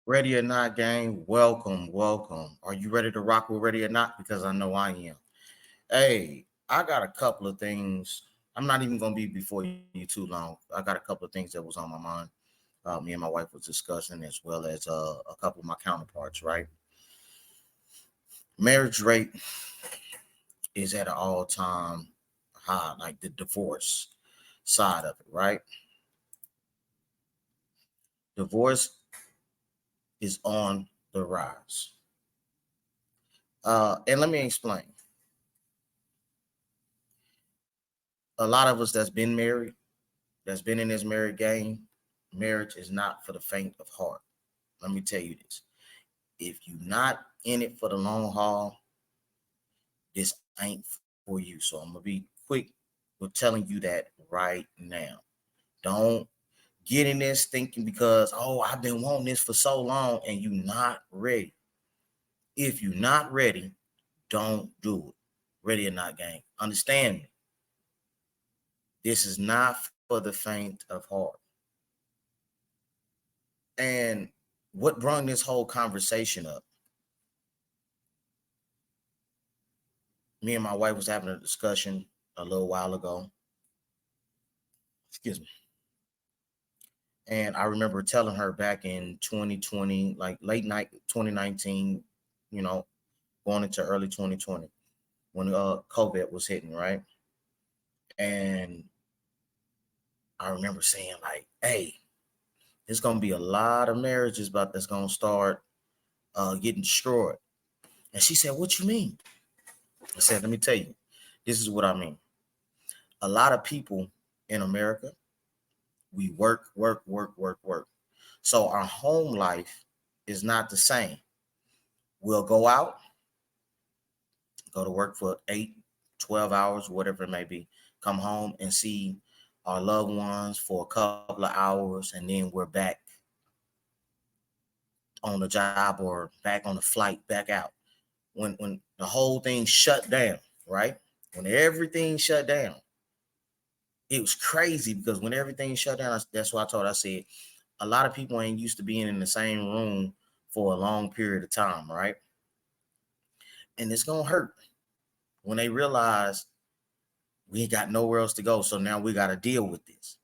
Ready or not, gang, welcome, welcome. Are you ready to rock with Ready or Not? Because I know I am. Hey, I got a couple of things. I'm not even going to be before you too long. I got a couple of things that was on my mind. Me and my wife was discussing, as well as a couple of my counterparts, right? Marriage rate is at an all time high, like the divorce side of it, right? Divorce is on the rise. And let me explain. A lot of us that's been married, that's been in this married game, marriage is not for the faint of heart. Let me tell you this. If you're not in it for the long haul, this ain't for you. So I'm gonna be quick with telling you that right now. Don't get in this thinking because I've been wanting this for so long and you're not ready. If you're not ready, don't do it. Ready or not, gang. Understand me. This is not for the faint of heart. And what brought this whole conversation up? Me and my wife was having a discussion a little while ago. Excuse me. And I remember telling her back in 2020, like late night 2019, you know, going into early 2020, when COVID was hitting, right? And I remember saying, like, hey, there's gonna be a lot of marriages about that's gonna start getting destroyed. And she said, what you mean? I said, let me tell you, this is what I mean. A lot of people in America, we work, work, work, work, work. So our home life is not the same. We'll go out, go to work for 8, 12 hours, whatever it may be, come home and see our loved ones for a couple of hours, and then we're back on the job or back on the flight back out. When the whole thing shut down, right? When everything shut down, it was crazy because when everything shut down, that's why I said a lot of people ain't used to being in the same room for a long period of time, right? And it's gonna hurt when they realize we ain't got nowhere else to go. So now we got to deal with this.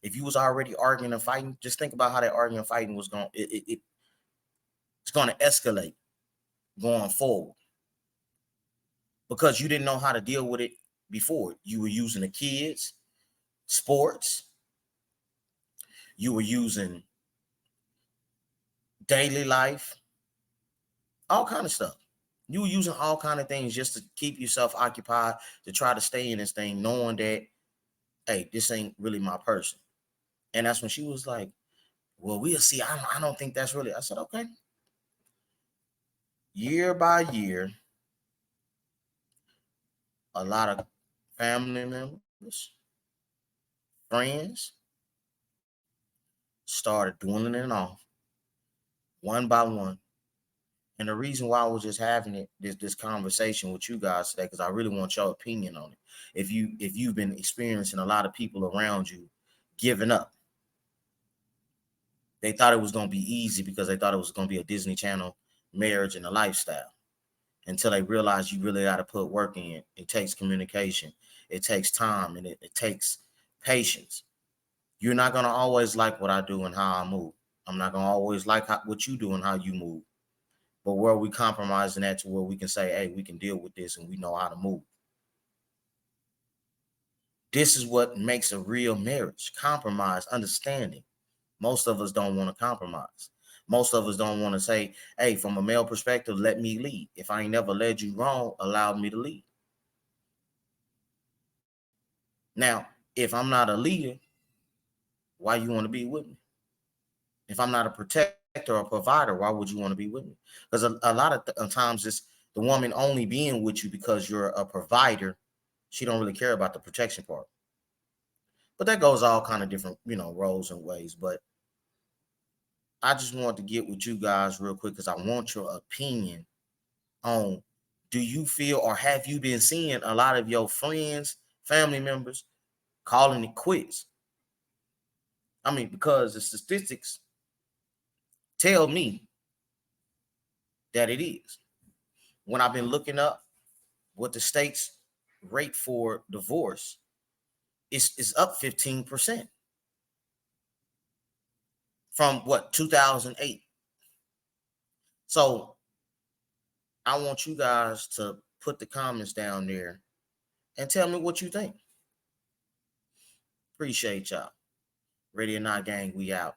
If you was already arguing and fighting, just think about how that arguing and fighting was going. It's going to escalate going forward because you didn't know how to deal with it before. You were using the kids, sports. You were using daily life, all kind of stuff. You were using all kind of things just to keep yourself occupied, to try to stay in this thing, knowing that, hey, this ain't really my person. And that's when she was like, well, we'll see. I don't think that's really. I said, okay. Year by year, a lot of family members, friends started dwindling it off one by one. And the reason why I was just having this conversation with you guys today, because I really want your opinion on it. If you've been experiencing a lot of people around you giving up, they thought it was going to be easy because they thought it was going to be a Disney Channel marriage and a lifestyle. Until they realize you really got to put work in. It takes communication, it takes time, and it takes patience. You're not going to always like what I do and how I move. I'm not going to always like what you do and how you move. But where we compromising at to where we can say, hey, we can deal with this and we know how to move. This is what makes a real marriage. Compromise, understanding. Most of us don't want to compromise. Most of us don't want to say, hey, from a male perspective, let me lead. If I ain't never led you wrong, allow me to lead. Now, if I'm not a leader, why you want to be with me? If I'm not a protector or provider, why would you want to be with me? Because a lot of times it's the woman only being with you because you're a provider. She don't really care about the protection part. But that goes all kind of different, roles and ways. But I just want to get with you guys real quick because I want your opinion on, do you feel or have you been seeing a lot of your friends, family members calling it quits? I mean, because the statistics tell me that it is. When I've been looking up what the state's rate for divorce is up 15% from what 2008. So I want you guys to put the comments down there and tell me what you think. Appreciate y'all. Ready or Not Gang, we out.